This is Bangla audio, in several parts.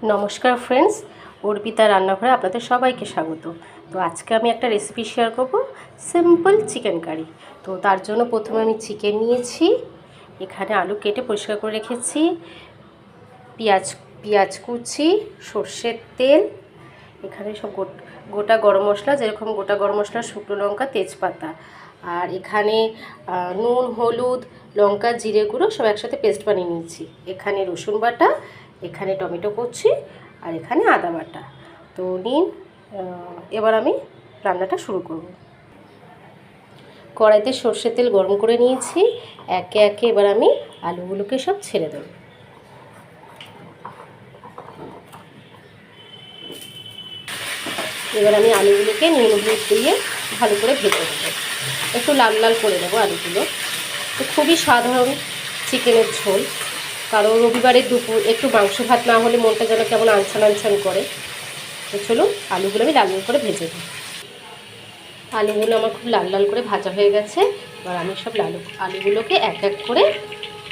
নমস্কার ফ্রেন্ডস, অর্পিতা রান্নাঘরে আপনাদের সবাইকে স্বাগত। তো আজকে আমি একটা রেসিপি শেয়ার করব, সিম্পল চিকেন কারি। তো তার জন্য প্রথমে আমি চিকেন নিয়েছি, এখানে আলু কেটে পরিষ্কার করে রেখেছি, পেঁয়াজ কুচি, সর্ষের তেল, এখানে সব গোটা গরম মশলা, যেরকম গোটা গরম মশলা, শুকনো লঙ্কা, তেজপাতা, আর এখানে নুন, হলুদ, লঙ্কা, জিরে গুঁড়ো সব একসাথে পেস্ট বানিয়ে নিয়েছি। এখানে রসুন বাটা, এখানে টমেটো কুচি, আর এখানে আদা বাটা। তো নিন, এবার আমি রান্নাটা শুরু করব। কড়াইতে সর্ষের তেল গরম করে নিয়েছি, একে একে এবার আমি আলুগুলোকে সব ছেড়ে দেব। এবার আমি আলুগুলোকে নুন হলুদ দিয়ে ভালো করে ভেজে নেব, একটু লাল লাল করে নেব আলুগুলো। তো খুবই সাধারণ চিকেনের ঝোল, কারণ রবিবারের দুপুর একটু মাংস ভাত না হলে মনটা যেন কেমন আনছান আনছান করে। তো চলুন আলুগুলো আমি লাল লাল করে ভেজে দিই। আলুগুলো আমার খুব লাল লাল করে ভাজা হয়ে গেছে। এবার আমি সব আলুগুলোকে এক এক করে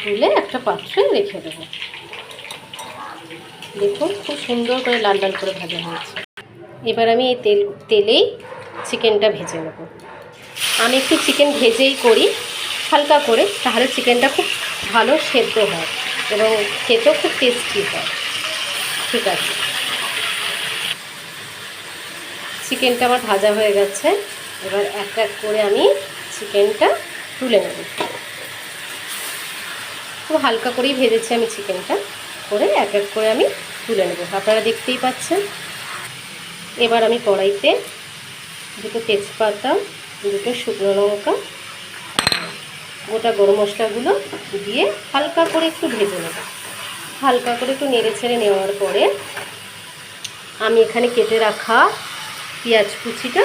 তুলে একটা পাত্রে রেখে দেবো। দেখুন খুব সুন্দর করে লাল লাল করে ভাজা হয়েছে। এবার আমি এই তেলেই চিকেনটা ভেজে নেব। আমি একটু চিকেন ভেজেই করি হালকা করে, তাহলে চিকেনটা খুব ভালো সেদ্ধ হয় এবং খেতেও খুব টেস্টি হয়। ঠিক আছে, চিকেনটা আমার ভাজা হয়ে গেছে। এবার এক এক করে আমি চিকেনটা তুলে নেব। খুব হালকা করেই ভেজেছি আমি চিকেনটা, করে এক এক করে আমি তুলে নেব, আপনারা দেখতেই পাচ্ছেন। এবার আমি কড়াইতে দুটো তেজপাতা, দুটো শুকনো লঙ্কা, গোটা গরম মশলাগুলো দিয়ে হালকা করে একটু ভেজে নেব। হালকা করে একটু নেড়ে ছেড়ে নেওয়ার পরে আমি এখানে কেটে রাখা পেঁয়াজ কুচিটা,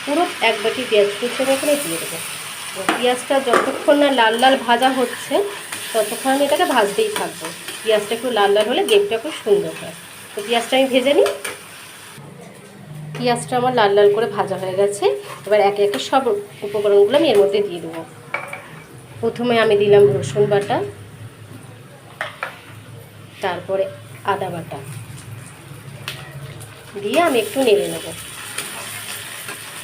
পুরো এক বাটি পেঁয়াজ কুচি আমি এখানে দিয়ে দেবো। পেঁয়াজটা যতক্ষণ না লাল লাল ভাজা হচ্ছে ততক্ষণ আমি এটাকে ভাজতেই থাকবো। পেঁয়াজটা একটু লাল লাল হলে গ্রেভিটা খুব সুন্দর হয়। তো পেঁয়াজটা আমি ভেজে নিই। পেঁয়াজটা আমার লাল লাল করে ভাজা হয়ে গেছে। এবার একে একে সব উপকরণগুলো আমি এর মধ্যে দিয়ে দেবো। প্রথমে আমি দিলাম রসুন বাটা, তারপরে আদা বাটা দিয়ে আমি একটু নেড়ে নেব।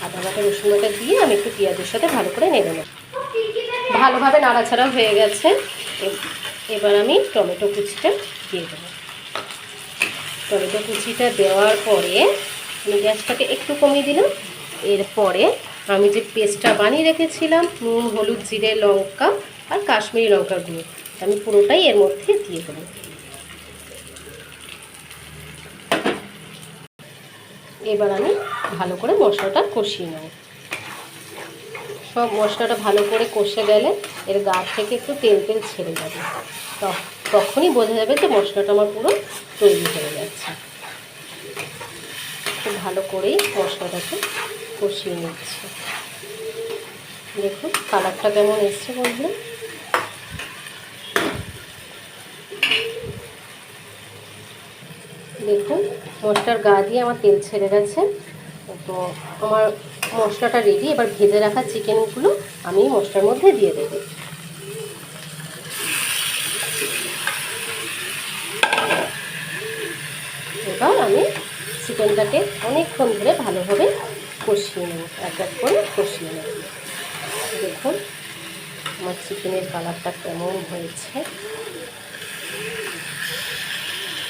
আদা বাটা রসুন বাটা দিয়ে আমি একটু পেঁয়াজের সাথে ভালো করে নেড়ে নেব। ভালোভাবে নাড়াচাড়া হয়ে গেছে। এবার আমি টমেটো কুচিটা দিয়ে দেবো। টমেটো কুচিটা দেওয়ার পরে আমি গ্যাসটাকে একটু কমিয়ে দিলাম। এরপরে আমি যে পেস্টটা বানিয়ে রেখেছিলাম, নুন, হলুদ, জিরে, লঙ্কা আর কাশ্মীরি লঙ্কার গুঁড়ো, আমি পুরোটাই এর মধ্যে দিয়ে দেবো। এবার আমি ভালো করে মশলাটা কষিয়ে নেব। সব মশলাটা ভালো করে কষে গেলে এর গা থেকে একটু তেল তেল ছেড়ে যাবে, তখনই বোঝা যাবে যে মশলাটা আমার পুরো তৈরি হয়ে যাচ্ছে। খুব ভালো করেই মশলাটাকে কষিয়ে নিচ্ছে। দেখুন কালারটা কেমন এসছে বন্ধুরা। দেখুন মশলার গা দিয়ে আমার তেল ছেড়ে গেছে। তো আমার মশলাটা রেডি। এবার ভেজে রাখা চিকেনগুলো আমি মশলার মধ্যে দিয়ে দেবো। এবার আমি চিকেনটাকে অনেকক্ষণ ধরে ভালোভাবে কষিয়ে নেব, এক এক করে কষিয়ে নেব। দেখুন আমার চিকেনের কালারটা কেমন হয়েছে।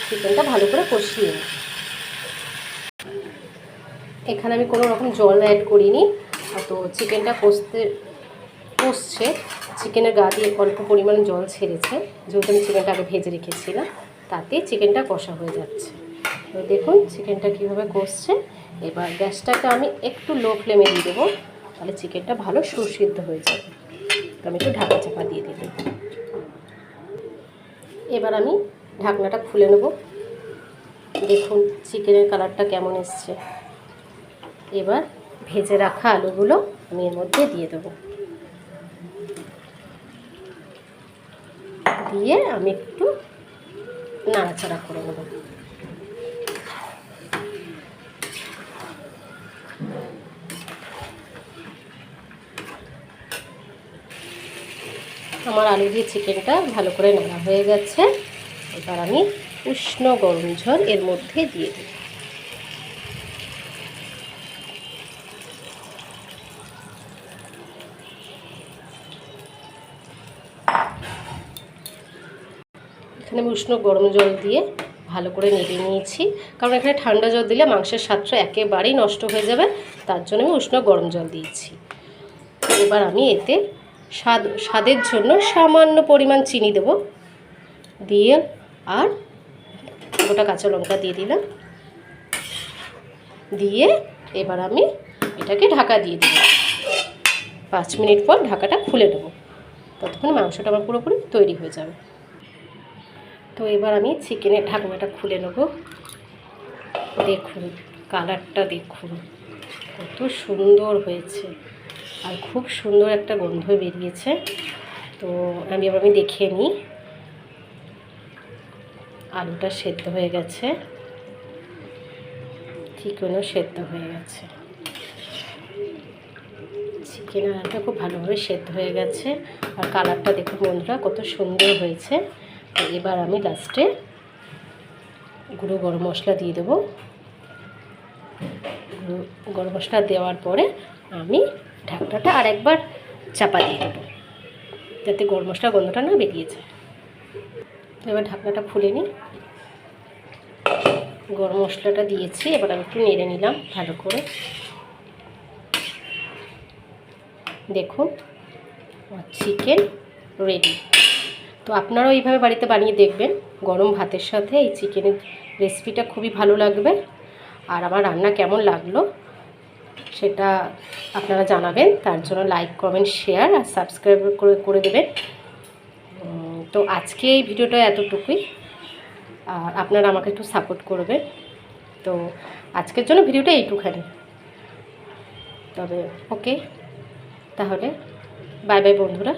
চিকেনটা ভালো করে কষিয়ে নেব। এখানে আমি কোনো রকম জল অ্যাড করিনি। তো চিকেনটা কষছে, চিকেনের গা দিয়ে অল্প পরিমাণে জল ছেড়েছে, যেহেতু আমি চিকেনটা আগে ভেজে রেখেছিলাম, তাতে চিকেনটা কষা হয়ে যাচ্ছে। তো দেখুন চিকেনটা কীভাবে কষছে। এবার গ্যাসটাকে আমি একটু লো ফ্লেমে দিয়ে দেবো, তাহলে চিকেনটা ভালো সুসিদ্ধ হয়ে যাবে। তো আমি একটু ঢাকা চাপা দিয়ে দেবো। এবার আমি ঢাকনাটা খুলে নেব। দেখুন চিকেনের কালারটা কেমন এসছে। এবার ভেজে রাখা আলুগুলো আমি এর মধ্যে দিয়ে দেবো। দিয়ে আমি একটু নাড়াচাড়া করে নেব। আমার আলু দিয়ে চিকেনটা ভালো করে নাড়া হয়ে গেছে। এবার আমি উষ্ণ গরম জল এর মধ্যে দিয়ে দেব। এখানে আমি উষ্ণ গরম জল দিয়ে ভালো করে নেড়ে নিয়েছি, কারণ এখানে ঠান্ডা জল দিলে মাংসের স্বাদটা একেবারেই নষ্ট হয়ে যাবে, তার জন্য আমি উষ্ণ গরম জল দিয়েছি। এবার আমি এতে স্বাদের জন্য সামান্য পরিমাণ চিনি দেব, দিয়ে আর গোটা কাঁচা লঙ্কা দিয়ে দিলাম, দিয়ে এবার আমি এটাকে ঢাকা দিয়ে দেব। 5 মিনিট পর ঢাকাটা খুলে দেব, ততক্ষণ মাংসটা আমার পুরোপুরি তৈরি হয়ে যাবে। তো এবার আমি চিকেনের ঢাকনাটা খুলে নেব। দেখুন কালারটা, দেখুন কত সুন্দর হয়েছে, আর খুব সুন্দর একটা গন্ধ বেরিয়েছে। তো আমি দেখে নিই। আলুটা সেদ্ধ হয়ে গেছে, চিকেনও সেদ্ধ হয়ে গেছে। চিকেন আর আলুটা খুব ভালোভাবে সেদ্ধ হয়ে গেছে, আর কালারটা দেখুন বন্ধুরা কত সুন্দর হয়েছে। তো এবার আমি লাস্টে গুঁড়ো গরম মশলা দিয়ে দেবো। গরম মশলা দেওয়ার পরে আমি ঢাকনাটা আরেকবার চাপা দিয়ে দেবো, যাতে গরম মশলার গন্ধটা না বেরিয়ে যায়। তো এবার ঢাকনাটা খুলে নিই। গরম মশলাটা দিয়েছি, এবার আমি একটু নেড়ে নিলাম ভালো করে। দেখুন চিকেন রেডি। তো আপনারাও এইভাবে বাড়িতে বানিয়ে দেখবেন, গরম ভাতের সাথে এই চিকেনের রেসিপিটা খুবই ভালো লাগবে। আর আমার রান্না কেমন লাগলো সেটা আপনারা জানাবেন, তার জন্য লাইক, কমেন্ট, শেয়ার আর সাবস্ক্রাইব করে দেবেন। তো আজকে এই ভিডিওটা এতটুকুই, আর আপনারা আমাকে একটু সাপোর্ট করবেন। তো আজকের জন্য ভিডিওটা এইটুখানি। তবে ওকে, তাহলে বাই বাই বন্ধুরা।